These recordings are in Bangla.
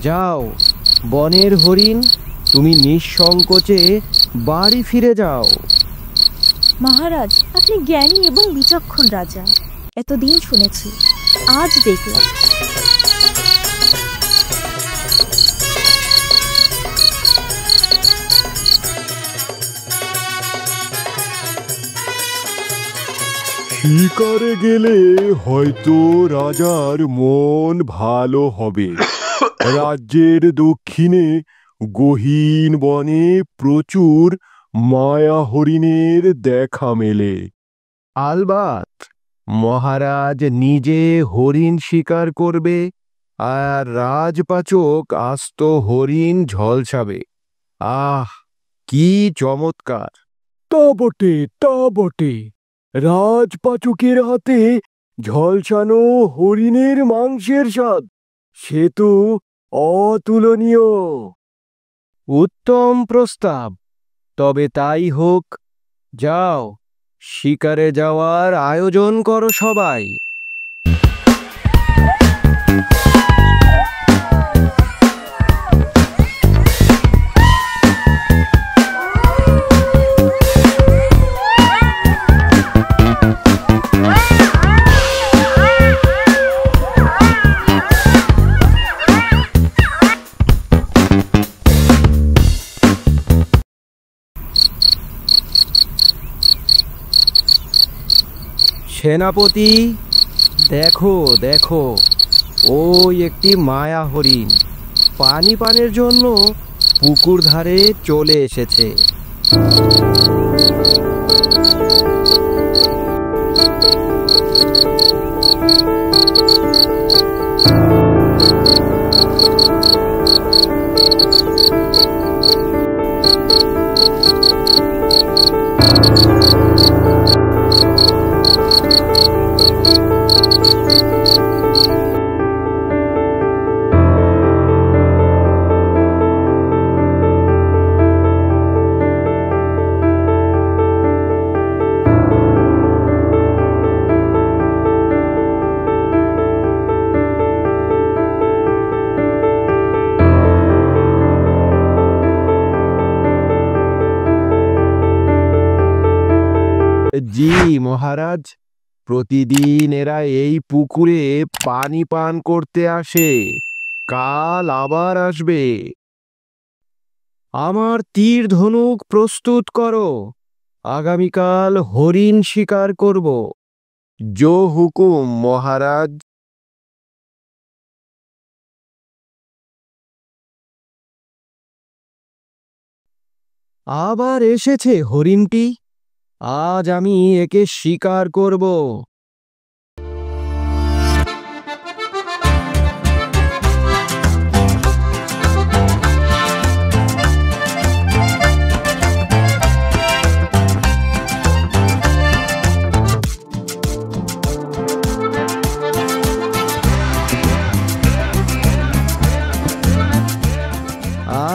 যাও বনের হরিণ, তুমি নিঃসংকোচে বাড়ি ফিরে যাও। মহারাজ, আপনি জ্ঞানী এবং বিচক্ষণ রাজা। এতদিন শুনেছি, আজ দেখলাম। শিকারে গেলে হয়তো রাজার মন ভালো হবে। রাজ্যের দক্ষিণে গহীন বনে প্রচুর মায়া হরিণের দেখা মেলে। আলবাত মহারাজ নিজে হরিণ শিকার করবে, আর রাজপাচক আস্ত হরিণ ঝলসাবে। আহ, কি চমৎকার! তা বটে, তা বটে। রাজপাচকের হাতে ঝলসানো হরিণের মাংসের স্বাদ সে তো অতুলনীয়। উত্তম প্রস্তাব, তবে তাই হোক। যাও, শিকারে যাওয়ার আয়োজন করো সবাই। সেনাপতি, দেখো দেখো, ওই একটি মায়া হরিণ পানি পানের জন্য পুকুর ধারে চলে এসেছে। জি মহারাজ, প্রতিদিন এরা এই পুকুরে পানি পান করতে আসে। কাল আবার আসবে। আমার তীর ধনুক প্রস্তুত করো, আগামীকাল হরিণ শিকার করব। জো হুকুম মহারাজ। আবার এসেছে হরিণটি, আজ আমি একে শিকার করব।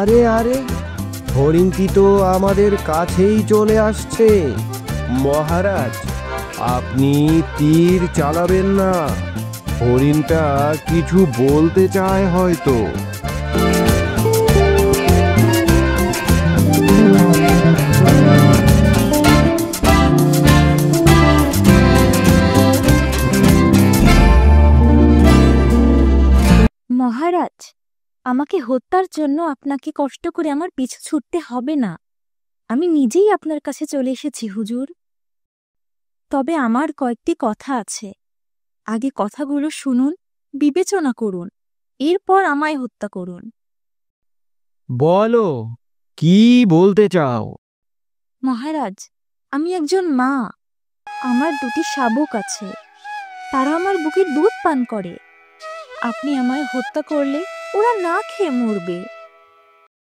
আরে আরে, হরিণটি তো আমাদের কাছেই চলে আসছে। মহারাজ, আপনি তীর চালাবেন না, হরিণটা কিছু বলতে চায় হয়তো। মহারাজ, আমাকে হত্যার জন্য আপনাকে কষ্ট করে আমার পিছু ছুটতে হবে না। আমি নিজেই আপনার কাছে চলে এসেছি হুজুর। তবে আমার কয়েকটি কথা আছে। আগে কথাগুলো শুনুন, বিবেচনা করুন, এরপর আমায় হত্যা করুন। বলো, কি বলতে চাও? মহারাজ, আমি একজন মা। আমার দুটি শাবক আছে, তারা আমার বুকের দুধ পান করে। আপনি আমায় হত্যা করলে ওরা না খেয়ে মরবে।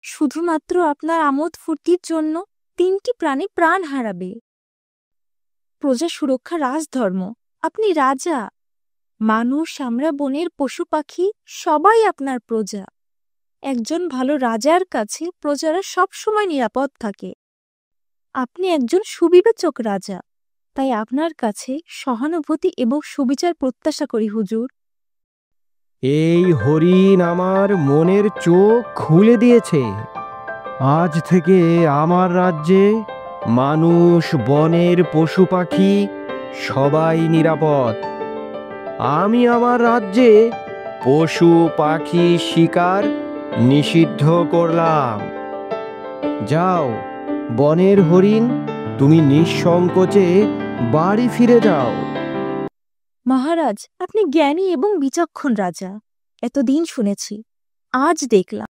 শুধুমাত্র আপনার আমোদ ফুর্তির জন্য 3টি প্রাণী প্রাণ হারাবে। প্রজা সুরক্ষা রাজধর্ম। আপনি রাজা। মানুষ, আমরা, বনের পশু পাখি সবাই আপনার প্রজা। একজন ভালো রাজার কাছে প্রজারা সবসময় নিরাপদ থাকে। আপনি একজন সুবিবেচক রাজা, তাই আপনার কাছে সহানুভূতি এবং সুবিচার প্রত্যাশা করি হুজুর। এই হরিণ আমার মনের চোখ খুলে দিয়েছে। আজ থেকে আমার রাজ্যে মানুষ, বনের পশু পাখি সবাই নিরাপদ। আমি আমার রাজ্যে পশু পাখি শিকার নিষিদ্ধ করলাম। যাও বনের হরিণ, তুমি নিঃসংকোচে বাড়ি ফিরে যাও। মহারাজ, আপনি জ্ঞানী এবং বিচক্ষণ রাজা। এতদিন শুনেছি, আজ দেখলাম